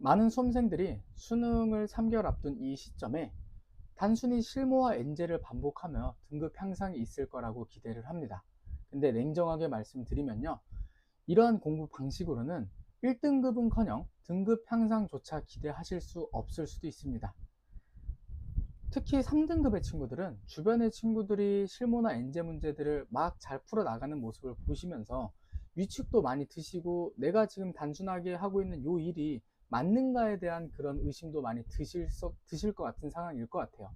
많은 수험생들이 수능을 3개월 앞둔 이 시점에 단순히 실무와 엔제를 반복하며 등급 향상이 있을 거라고 기대를 합니다. 근데 냉정하게 말씀드리면요, 이러한 공부 방식으로는 1등급은커녕 등급 향상조차 기대하실 수 없을 수도 있습니다. 특히 3등급의 친구들은 주변의 친구들이 실무나 엔제 문제들을 막 잘 풀어나가는 모습을 보시면서 위축도 많이 드시고, 내가 지금 단순하게 하고 있는 요 일이 맞는가에 대한 그런 의심도 많이 드실 것 같은 상황일 것 같아요.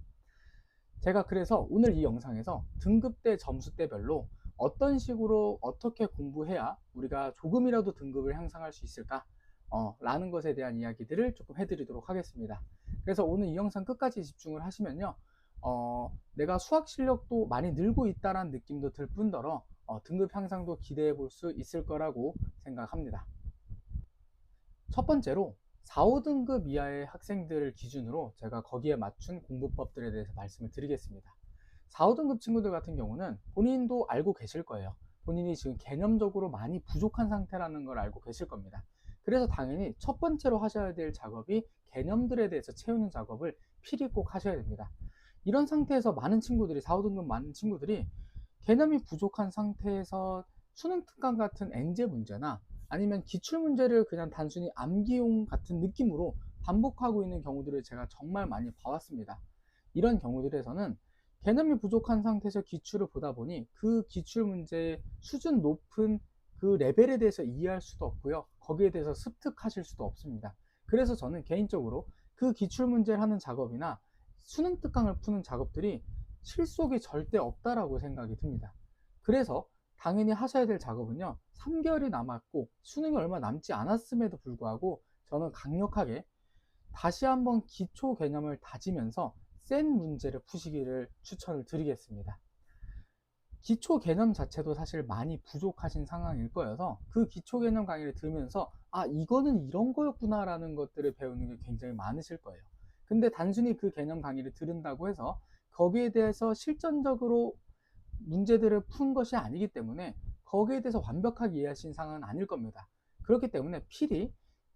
제가 그래서 오늘 이 영상에서 등급대 점수대별로 어떤 식으로 어떻게 공부해야 우리가 조금이라도 등급을 향상할 수 있을까 라는 것에 대한 이야기들을 조금 해드리도록 하겠습니다. 그래서 오늘 이 영상 끝까지 집중을 하시면요, 내가 수학 실력도 많이 늘고 있다는 느낌도 들 뿐더러 등급 향상도 기대해 볼 수 있을 거라고 생각합니다. 첫 번째로 4, 5등급 이하의 학생들을 기준으로 제가 거기에 맞춘 공부법들에 대해서 말씀을 드리겠습니다. 4, 5등급 친구들 같은 경우는 본인도 알고 계실 거예요. 본인이 지금 개념적으로 많이 부족한 상태라는 걸 알고 계실 겁니다. 그래서 당연히 첫 번째로 하셔야 될 작업이 개념들에 대해서 채우는 작업을 필히 꼭 하셔야 됩니다. 이런 상태에서 많은 친구들이, 4, 5등급 많은 친구들이 개념이 부족한 상태에서 수능 특강 같은 엔제 문제나 아니면 기출 문제를 그냥 단순히 암기용 같은 느낌으로 반복하고 있는 경우들을 제가 정말 많이 봐왔습니다. 이런 경우들에서는 개념이 부족한 상태에서 기출을 보다 보니 그 기출 문제의 수준 높은 그 레벨에 대해서 이해할 수도 없고요, 거기에 대해서 습득하실 수도 없습니다. 그래서 저는 개인적으로 그 기출 문제를 하는 작업이나 수능 특강을 푸는 작업들이 실속이 절대 없다라고 생각이 듭니다. 그래서 당연히 하셔야 될 작업은요, 3개월이 남았고 수능이 얼마 남지 않았음에도 불구하고 저는 강력하게 다시 한번 기초 개념을 다지면서 센 문제를 푸시기를 추천을 드리겠습니다. 기초 개념 자체도 사실 많이 부족하신 상황일 거여서 그 기초 개념 강의를 들으면서 이거는 이런 거였구나 라는 것들을 배우는 게 굉장히 많으실 거예요. 근데 단순히 그 개념 강의를 들은다고 해서 거기에 대해서 실전적으로 문제들을 푼 것이 아니기 때문에 거기에 대해서 완벽하게 이해하신 상황은 아닐 겁니다. 그렇기 때문에 필히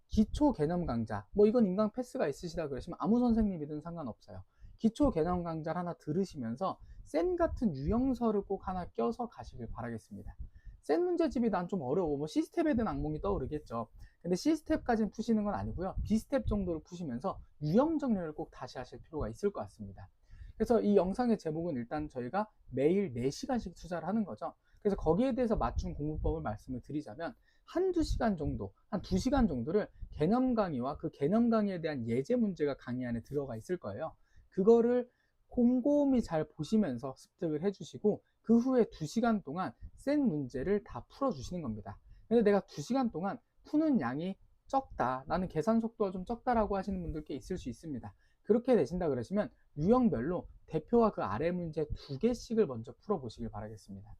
기초 개념 강좌, 뭐 이건 인강 패스가 있으시다 그러시면 아무 선생님이든 상관없어요. 기초 개념 강좌를 하나 들으시면서 쌤 같은 유형서를 꼭 하나 껴서 가시길 바라겠습니다. 쌤 문제집이 난 좀 어려워, 뭐 C스텝에 대한 악몽이 떠오르겠죠. 근데 C스텝까지는 푸시는 건 아니고요, B스텝 정도를 푸시면서 유형 정리를 꼭 다시 하실 필요가 있을 것 같습니다. 그래서 이 영상의 제목은 일단 저희가 매일 4시간씩 투자를 하는 거죠. 그래서 거기에 대해서 맞춤 공부법을 말씀을 드리자면 한두 시간 정도, 한 2시간 정도를 개념 강의와 그 개념 강의에 대한 예제 문제가 강의 안에 들어가 있을 거예요. 그거를 곰곰이 잘 보시면서 습득을 해주시고 그 후에 2시간 동안 센 문제를 다 풀어주시는 겁니다. 근데 내가 2시간 동안 푸는 양이 적다, 나는 계산 속도가 좀 적다라고 하시는 분들께 있을 수 있습니다. 그렇게 되신다 그러시면 유형별로 대표와 그 아래 문제 2개씩을 먼저 풀어보시길 바라겠습니다.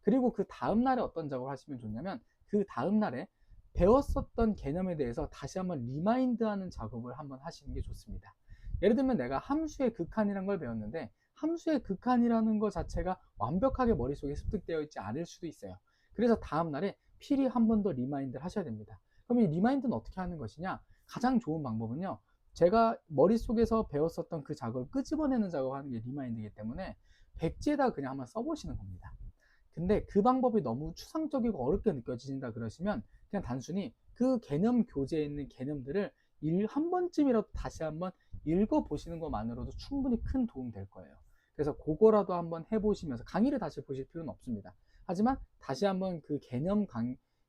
그리고 그 다음날에 어떤 작업을 하시면 좋냐면, 그 다음날에 배웠었던 개념에 대해서 다시 한번 리마인드하는 작업을 한번 하시는 게 좋습니다. 예를 들면 내가 함수의 극한이라는 걸 배웠는데 함수의 극한이라는 것 자체가 완벽하게 머릿속에 습득되어 있지 않을 수도 있어요. 그래서 다음날에 필히 한 번 더 리마인드를 하셔야 됩니다. 그럼 이 리마인드는 어떻게 하는 것이냐? 가장 좋은 방법은요, 제가 머릿속에서 배웠었던 그 작업을 끄집어내는 작업을 하는 게 리마인드이기 때문에 백지에다 그냥 한번 써보시는 겁니다. 근데 그 방법이 너무 추상적이고 어렵게 느껴진다 그러시면 그냥 단순히 그 개념 교재에 있는 개념들을 한 번쯤이라도 다시 한번 읽어보시는 것만으로도 충분히 큰 도움 될 거예요. 그래서 그거라도 한번 해보시면서, 강의를 다시 보실 필요는 없습니다. 하지만 다시 한번 그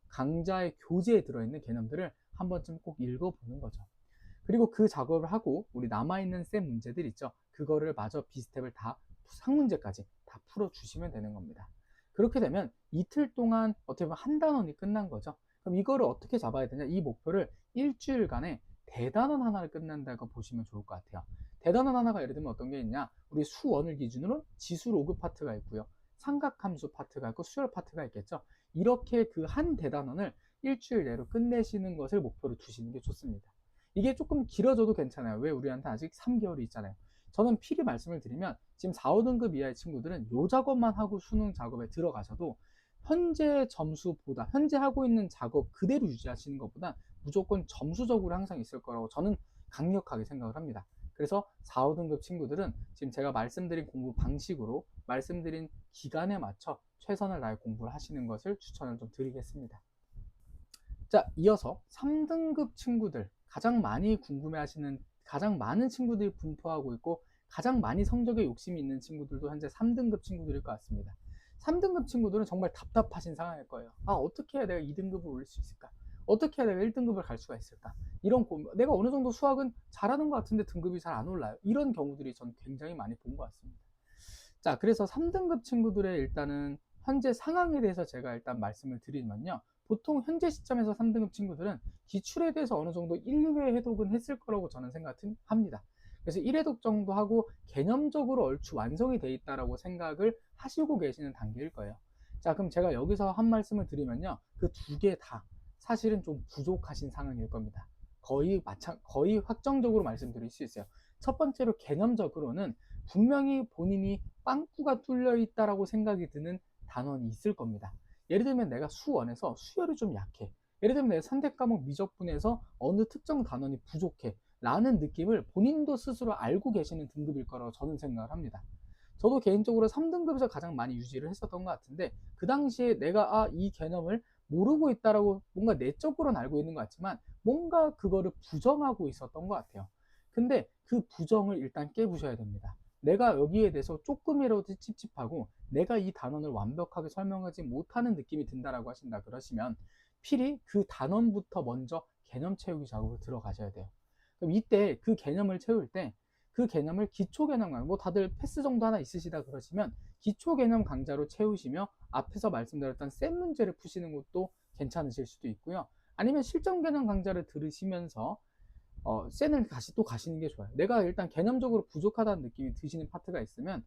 강좌의 교재에 들어있는 개념들을 한 번쯤 꼭 읽어보는 거죠. 그리고 그 작업을 하고 우리 남아있는 쌤 문제들 있죠, 그거를 마저 비스텝을 다 상문제까지 다 풀어주시면 되는 겁니다. 그렇게 되면 이틀 동안 어떻게 보면 한 단원이 끝난 거죠. 그럼 이거를 어떻게 잡아야 되냐, 이 목표를 일주일간에 대단원 하나를 끝낸다고 보시면 좋을 것 같아요. 대단원 하나가 예를 들면 어떤 게 있냐, 우리 수원을 기준으로 지수 로그 파트가 있고요, 삼각함수 파트가 있고 수열 파트가 있겠죠. 이렇게 그 한 대단원을 일주일 내로 끝내시는 것을 목표로 두시는 게 좋습니다. 이게 조금 길어져도 괜찮아요. 왜? 우리한테 아직 3개월이 있잖아요. 저는 필히 말씀을 드리면 지금 4, 5등급 이하의 친구들은 요 작업만 하고 수능 작업에 들어가셔도 현재 점수보다, 현재 하고 있는 작업 그대로 유지하시는 것보다 무조건 점수적으로 항상 있을 거라고 저는 강력하게 생각을 합니다. 그래서 4, 5등급 친구들은 지금 제가 말씀드린 공부 방식으로 말씀드린 기간에 맞춰 최선을 다해 공부를 하시는 것을 추천을 좀 드리겠습니다. 자, 이어서 3등급 친구들, 가장 많이 궁금해하시는, 가장 많은 친구들이 분포하고 있고 가장 많이 성적에 욕심이 있는 친구들도 현재 3등급 친구들일 것 같습니다. 3등급 친구들은 정말 답답하신 상황일 거예요. 아, 어떻게 해야 내가 2등급을 올릴 수 있을까? 어떻게 해야 내가 1등급을 갈 수가 있을까? 이런 고민, 내가 어느 정도 수학은 잘하는 것 같은데 등급이 잘 안 올라요. 이런 경우들이 전 굉장히 많이 본 것 같습니다. 자, 그래서 3등급 친구들의 일단은 현재 상황에 대해서 제가 일단 말씀을 드리면요. 보통 현재 시점에서 3등급 친구들은 기출에 대해서 어느 정도 1, 2회 해독은 했을 거라고 저는 생각합니다. 그래서 1회독 정도 하고 개념적으로 얼추 완성이 돼 있다라고 생각을 하시고 계시는 단계일 거예요. 자, 그럼 제가 여기서 한 말씀을 드리면요. 그 두 개 다 사실은 좀 부족하신 상황일 겁니다. 거의 확정적으로 말씀드릴 수 있어요. 첫 번째로 개념적으로는 분명히 본인이 빵꾸가 뚫려 있다라고 생각이 드는 단원이 있을 겁니다. 예를 들면 내가 수원에서 수열이 좀 약해. 예를 들면 내가 선택과목 미적분에서 어느 특정 단원이 부족해 라는 느낌을 본인도 스스로 알고 계시는 등급일 거라고 저는 생각을 합니다. 저도 개인적으로 3등급에서 가장 많이 유지를 했었던 것 같은데 그 당시에 내가 이 개념을 모르고 있다라고 뭔가 내적으로는 알고 있는 것 같지만 뭔가 그거를 부정하고 있었던 것 같아요. 근데 그 부정을 일단 깨부셔야 됩니다. 내가 여기에 대해서 조금이라도 찝찝하고 내가 이 단원을 완벽하게 설명하지 못하는 느낌이 든다라고 하신다 그러시면 필히 그 단원부터 먼저 개념 채우기 작업으로 들어가셔야 돼요. 그럼 이때 그 개념을 채울 때 그 개념을 기초 개념 강좌, 뭐 다들 패스 정도 하나 있으시다 그러시면 기초 개념 강좌로 채우시며 앞에서 말씀드렸던 셈 문제를 푸시는 것도 괜찮으실 수도 있고요. 아니면 실전 개념 강좌를 들으시면서 셈을 또 가시는 게 좋아요. 내가 일단 개념적으로 부족하다는 느낌이 드시는 파트가 있으면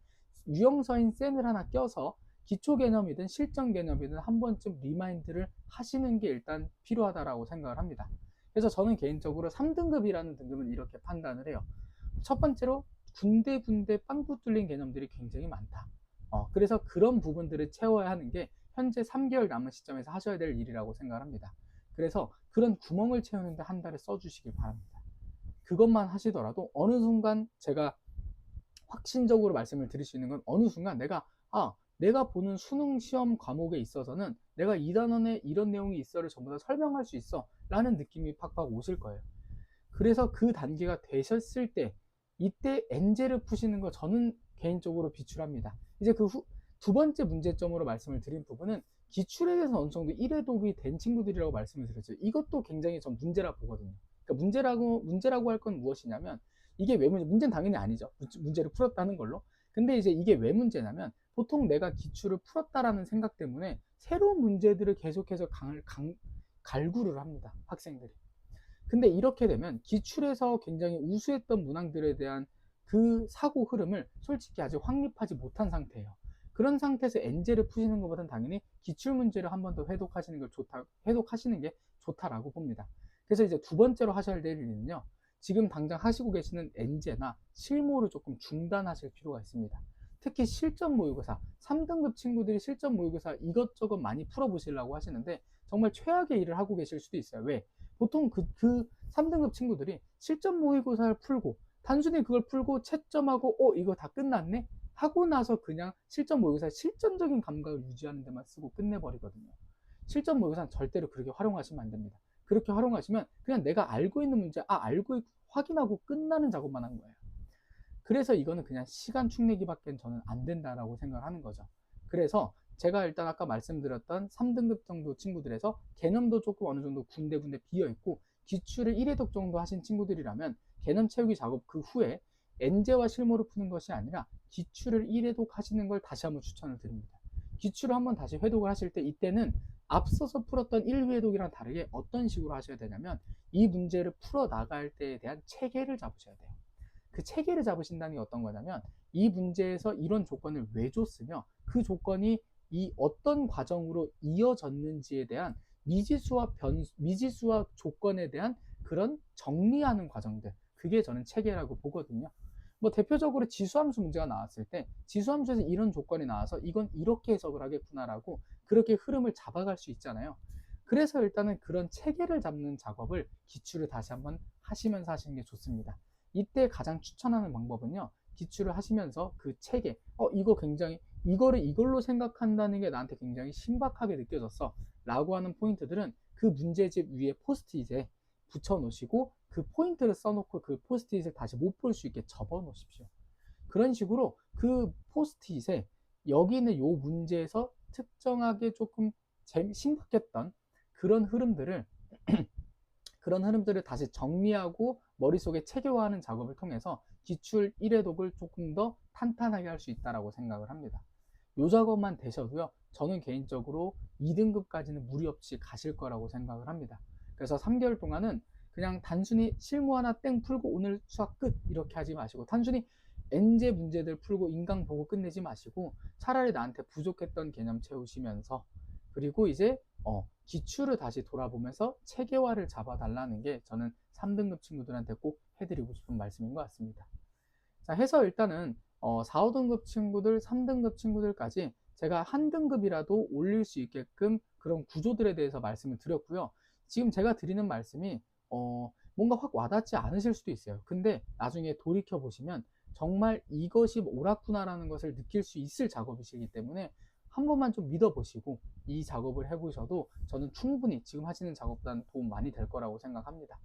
유형서인 셈을 하나 껴서 기초 개념이든 실전 개념이든 한 번쯤 리마인드를 하시는 게 일단 필요하다라고 생각을 합니다. 그래서 저는 개인적으로 3등급이라는 등급은 이렇게 판단을 해요. 첫 번째로 군데군데 빵꾸 뚫린 개념들이 굉장히 많다. 그래서 그런 부분들을 채워야 하는 게 현재 3개월 남은 시점에서 하셔야 될 일이라고 생각합니다. 그래서 그런 구멍을 채우는데 한 달을 써주시길 바랍니다. 그것만 하시더라도 어느 순간 제가 확신적으로 말씀을 드릴 수 있는 건 어느 순간 내가 보는 수능 시험 과목에 있어서는 내가 이 단원에 이런 내용이 있어를 전부 다 설명할 수 있어 라는 느낌이 팍팍 오실 거예요. 그래서 그 단계가 되셨을 때 이때 엔제를 푸시는 거 저는 개인적으로 비추합니다. 이제 그 두 번째 문제점으로 말씀을 드린 부분은 기출에 대해서 어느 정도 1회독이 된 친구들이라고 말씀을 드렸죠. 이것도 굉장히 전 문제라 보거든요. 그러니까 문제라고 할 건 무엇이냐면 이게 왜 문제는 당연히 아니죠. 문제를 풀었다는 걸로. 근데 이제 이게 왜 문제냐면 보통 내가 기출을 풀었다라는 생각 때문에 새로운 문제들을 계속해서 갈구를 합니다. 학생들이. 근데 이렇게 되면 기출에서 굉장히 우수했던 문항들에 대한 그 사고 흐름을 솔직히 아직 확립하지 못한 상태예요. 그런 상태에서 엔제를 푸시는 것보다는 당연히 기출 문제를 한 번 더 회독하시는 게 좋다라고 봅니다. 그래서 이제 두 번째로 하셔야 될 일은요. 지금 당장 하시고 계시는 엔제나 실무를 조금 중단하실 필요가 있습니다. 특히 실전 모의고사, 3등급 친구들이 실전 모의고사 이것저것 많이 풀어보시려고 하시는데 정말 최악의 일을 하고 계실 수도 있어요. 왜? 보통 그 3등급 친구들이 실전 모의고사를 풀고 단순히 그걸 풀고 채점하고 이거 다 끝났네? 하고 나서 그냥 실전 모의고사 실전적인 감각을 유지하는 데만 쓰고 끝내버리거든요. 실전 모의고사는 절대로 그렇게 활용하시면 안 됩니다. 그렇게 활용하시면 그냥 내가 알고 있는 문제 알고 있고 확인하고 끝나는 작업만 한 거예요. 그래서 이거는 그냥 시간 축내기밖에 저는 안 된다라고 생각을 하는 거죠. 그래서 제가 일단 아까 말씀드렸던 3등급 정도 친구들에서 개념도 조금 어느 정도 군데군데 비어있고 기출을 1회독 정도 하신 친구들이라면 개념 채우기 작업 그 후에 엔제와 실무를 푸는 것이 아니라 기출을 1회독 하시는 걸 다시 한번 추천을 드립니다. 기출을 한번 다시 회독을 하실 때 이때는 앞서서 풀었던 1회독이랑 다르게 어떤 식으로 하셔야 되냐면 이 문제를 풀어 나갈 때에 대한 체계를 잡으셔야 돼요. 그 체계를 잡으신다는 게 어떤 거냐면 이 문제에서 이런 조건을 왜 줬으며 그 조건이 이 어떤 과정으로 이어졌는지에 대한 미지수와 조건에 대한 그런 정리하는 과정들, 그게 저는 체계라고 보거든요. 뭐 대표적으로 지수함수 문제가 나왔을 때 지수함수에서 이런 조건이 나와서 이건 이렇게 해석을 하겠구나라고 그렇게 흐름을 잡아갈 수 있잖아요. 그래서 일단은 그런 체계를 잡는 작업을 기출을 다시 한번 하시면서 하시는 게 좋습니다. 이때 가장 추천하는 방법은요, 기출을 하시면서 그 체계, 이거 굉장히, 이거를 이걸로 생각한다는 게 나한테 굉장히 신박하게 느껴졌어 라고 하는 포인트들은 그 문제집 위에 포스트잇에 붙여 놓으시고 그 포인트를 써놓고 그 포스트잇을 다시 못 볼 수 있게 접어 놓으십시오. 그런 식으로 그 포스트잇에 여기는 요 문제에서 특정하게 조금 신박했던 그런 흐름들을 그런 흐름들을 다시 정리하고 머릿속에 체계화하는 작업을 통해서 기출 1회 독을 조금 더 탄탄하게 할 수 있다고 생각을 합니다. 요 작업만 되셔도요, 저는 개인적으로 2등급까지는 무리 없이 가실 거라고 생각을 합니다. 그래서 3개월 동안은 그냥 단순히 실무 하나 땡 풀고 오늘 수학 끝 이렇게 하지 마시고, 단순히 엔제 문제들 풀고 인강 보고 끝내지 마시고, 차라리 나한테 부족했던 개념 채우시면서, 그리고 이제 기출을 다시 돌아보면서 체계화를 잡아달라는 게 저는 3등급 친구들한테 꼭 해드리고 싶은 말씀인 것 같습니다. 자, 해서 일단은 4, 5등급 친구들, 3등급 친구들까지 제가 한 등급이라도 올릴 수 있게끔 그런 구조들에 대해서 말씀을 드렸고요. 지금 제가 드리는 말씀이 뭔가 확 와닿지 않으실 수도 있어요. 근데 나중에 돌이켜 보시면 정말 이것이 옳았구나라는 것을 느낄 수 있을 작업이시기 때문에 한 번만 좀 믿어보시고 이 작업을 해보셔도 저는 충분히 지금 하시는 작업보다는 도움 많이 될 거라고 생각합니다.